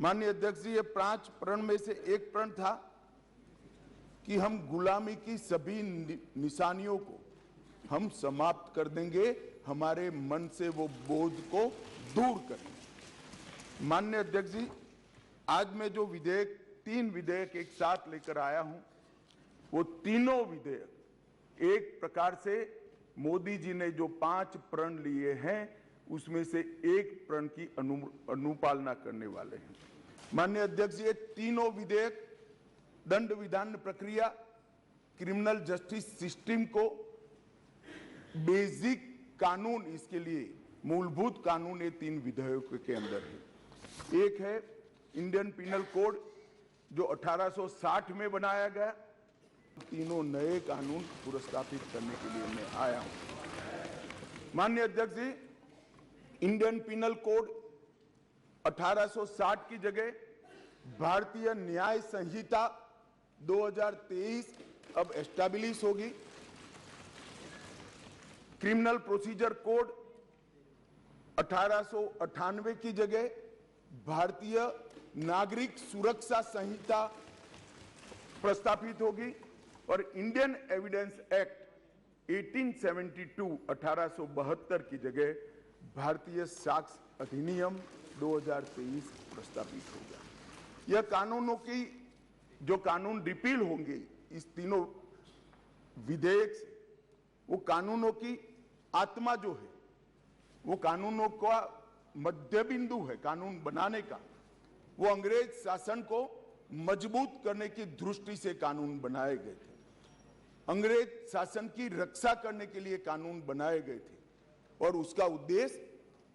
माननीय अध्यक्ष जी, ये 5 प्रण में से एक प्रण था कि हम गुलामी की सभी निशानियों को हम समाप्त कर देंगे, हमारे मन से वो बोझ को दूर करेंगे। माननीय अध्यक्ष जी, आज मैं जो तीन विधेयक एक साथ लेकर आया हूं, वो तीनों विधेयक एक प्रकार से मोदी जी ने जो 5 प्रण लिए हैं उसमें से एक प्रण की अनुपालना करने वाले हैं। माननीय अध्यक्ष जी, ये तीनों विधेयक दंड विधान प्रक्रिया, क्रिमिनल जस्टिस सिस्टम को बेसिक कानून, इसके लिए मूलभूत कानून ये 3 विधेयकों के अंदर है। एक है इंडियन पिनल कोड जो 1860 में बनाया गया। तीनों नए कानून पुरस्कृत करने के लिए मैं आया हूं। माननीय अध्यक्ष जी, इंडियन पिनल कोड 1860 की जगह भारतीय न्याय संहिता 2023 अब एस्टैब्लिश होगी। क्रिमिनल प्रोसीजर कोड 1898 की जगह भारतीय नागरिक सुरक्षा संहिता प्रस्तावित होगी और इंडियन एविडेंस एक्ट 1872 की जगह भारतीय साक्ष्य अधिनियम 2023 प्रस्तावित होगा। यह कानूनों की जो कानून रिपील होंगे इस तीनों विधेयक से, वो कानूनों की आत्मा जो है, वो कानूनों का मध्य बिंदु है कानून बनाने का, वो अंग्रेज शासन को मजबूत करने की दृष्टि से कानून बनाए गए थे। अंग्रेज शासन की रक्षा करने के लिए कानून बनाए गए थे और उसका उद्देश्य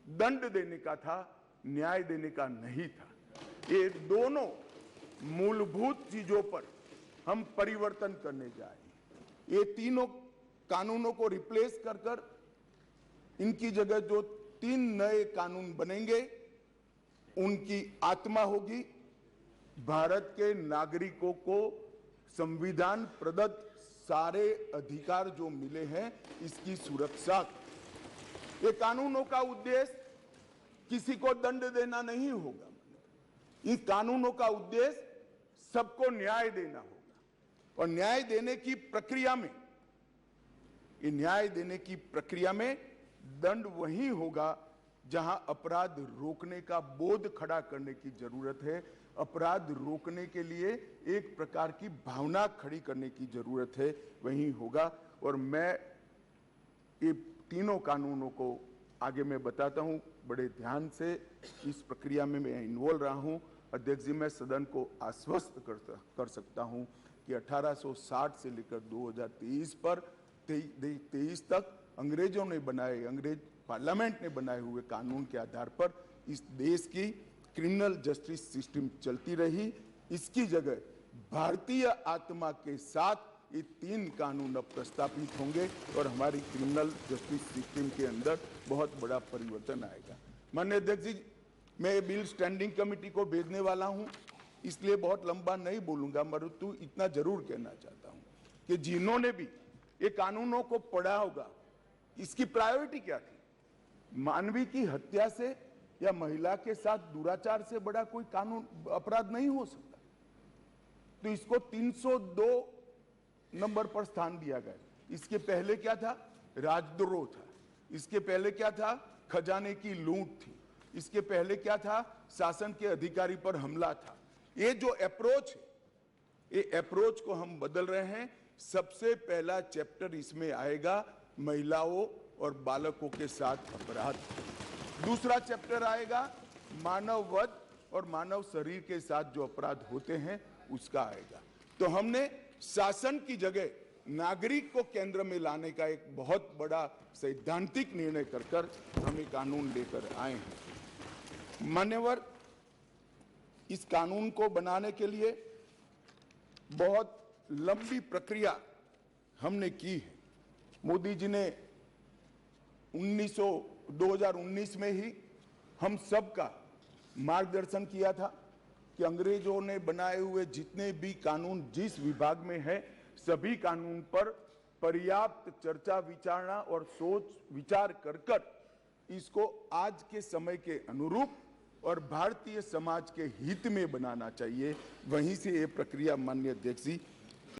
दंड देने का था, न्याय देने का नहीं था। ये दोनों मूलभूत चीजों पर हम परिवर्तन करने जा रहे हैं। ये तीनों कानूनों को रिप्लेस कर इनकी जगह जो 3 नए कानून बनेंगे, उनकी आत्मा होगी भारत के नागरिकों को संविधान प्रदत्त सारे अधिकार जो मिले हैं इसकी सुरक्षा। ये कानूनों का उद्देश्य किसी को दंड देना नहीं होगा, इन कानूनों का उद्देश्य सबको न्याय देना होगा। और न्याय देने की प्रक्रिया में, दंड वही होगा जहां अपराध रोकने का बोध खड़ा करने की जरूरत है, अपराध रोकने के लिए एक प्रकार की भावना खड़ी करने की जरूरत है, वही होगा। और मैं ये तीनों कानूनों को आगे मैं बताता हूं, बड़े ध्यान से इस प्रक्रिया में मैं इन्वॉल्व रहा हूं। अध्यक्ष जी, मैं सदन को आश्वस्त कर सकता हूं कि 1860 से लेकर 2023 तक अंग्रेजों ने बनाए, अंग्रेज पार्लियामेंट ने बनाए हुए कानून के आधार पर इस देश की क्रिमिनल जस्टिस सिस्टम चलती रही। इसकी जगह भारतीय आत्मा के साथ ये 3 कानून अब प्रस्तावित होंगे और हमारी क्रिमिनल जस्टिस सिस्टम के अंदर बहुत बड़ा परिवर्तन आएगा। माननीय अध्यक्ष जी, मैं ये बिल स्टैंडिंग कमेटी को भेजने वाला हूं, इसलिए बहुत लंबा नहीं बोलूंगा, परंतु इतना जरूर कहना चाहता हूं कि जिन्होंने भी ये कानूनों को पढ़ा होगा, इसकी प्रायोरिटी क्या थी? मानवी की हत्या से या महिला के साथ दुराचार से बड़ा कोई कानून अपराध नहीं हो सकता, तो इसको 302 नंबर पर स्थान दिया गया। इसके पहले क्या था? राजद्रोह था। इसके पहले क्या था? खजाने की लूट थी। इसके पहले क्या था? शासन के अधिकारी पर हमला था। ये जो अप्रोच है, ये अप्रोच को हम बदल रहे हैं। सबसे पहला चैप्टर इसमें आएगा महिलाओं और बालकों के साथ अपराध। दूसरा चैप्टर आएगा मानव वध और मानव शरीर के साथ जो अपराध होते हैं उसका आएगा। तो हमने शासन की जगह नागरिक को केंद्र में लाने का एक बहुत बड़ा सैद्धांतिक निर्णय कर हम ये कानून लेकर आए हैं। मान्यवर, इस कानून को बनाने के लिए बहुत लंबी प्रक्रिया हमने की है। मोदी जी ने 2019 में ही हम सबका मार्गदर्शन किया था कि अंग्रेजों ने बनाए हुए जितने भी कानून जिस विभाग में है, सभी कानून पर पर्याप्त चर्चा विचारणा और सोच विचार कर इसको आज के समय के अनुरूप और भारतीय समाज के हित में बनाना चाहिए। वहीं से ये प्रक्रिया माननीय अध्यक्ष जी